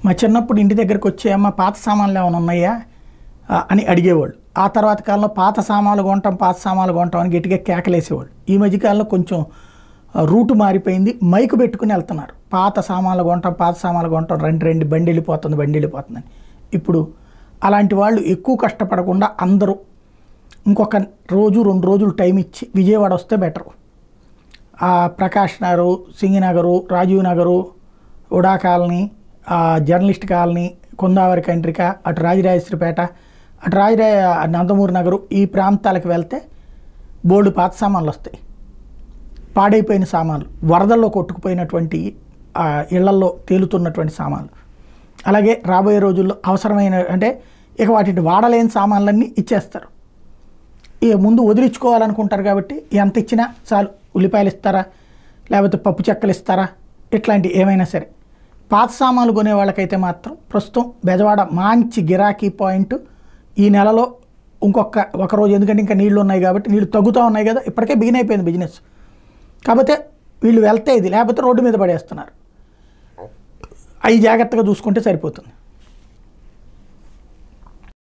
మా చిన్నప్పుడు ఇంటి దగ్గరికి వచ్చి అమ్మ పాత సామాన్లు ఏమైనా ఉన్నాయా అని అడిగేవాళ్ళు. ఆ తర్వాత కాలంలో పాత సామాన్లు కొంటాం అని గట్టిగా కేకలేసేవాళ్ళు. ఈ మధ్యకాలంలో కొంచెం రూటు మారిపోయింది, మైకు పెట్టుకుని వెళ్తున్నారు. పాత సామాన్లు కొంటాం రెండు బండి వెళ్ళిపోతుందని. ఇప్పుడు అలాంటి వాళ్ళు ఎక్కువ కష్టపడకుండా అందరూ ఇంకొక రోజు 2 రోజులు టైం ఇచ్చి విజయవాడ వస్తే బెటరు. ప్రకాష్ నగరు, సింగినగరు, రాజీవ్ నగరు, ఉడా కాలనీ, జర్నలిస్ట్ కాలనీ, కుందావరి కండ్రిక, అటు రాజరాజేశ్వరిపేట, అటు నందమూరి నగరు, ఈ ప్రాంతాలకు వెళ్తే బోల్డు పాత సామాన్లు వస్తాయి. పాడైపోయిన సామాన్లు, వరదల్లో కొట్టుకుపోయినటువంటి ఇళ్లల్లో తేలుతున్నటువంటి సామాన్లు. అలాగే రాబోయే రోజుల్లో అవసరమైన అంటే ఇక వాటిని వాడలేని సామాన్లన్నీ ఇచ్చేస్తారు. ఇక ముందు వదిలించుకోవాలనుకుంటారు కాబట్టి ఎంత ఇచ్చినా చాలు, ఉల్లిపాయలు ఇస్తారా లేకపోతే పప్పు చెక్కలు ఇస్తారా ఇట్లాంటి ఏమైనా సరే. పాత సామాన్లు కొనే వాళ్ళకైతే మాత్రం ప్రస్తుతం బెజవాడ మంచి గిరాకీ పాయింట్. ఈ నెలలో ఒక రోజు, ఎందుకంటే ఇంకా నీళ్లు ఉన్నాయి కాబట్టి, నీళ్లు తగ్గుతూ ఉన్నాయి కదా, ఇప్పటికే బిగిన్ అయిపోయింది బిజినెస్. కాకపోతే వీళ్ళు వెళ్తే ఇది, లేకపోతే రోడ్డు మీద పడేస్తున్నారు. అవి జాగ్రత్తగా చూసుకుంటే సరిపోతుంది.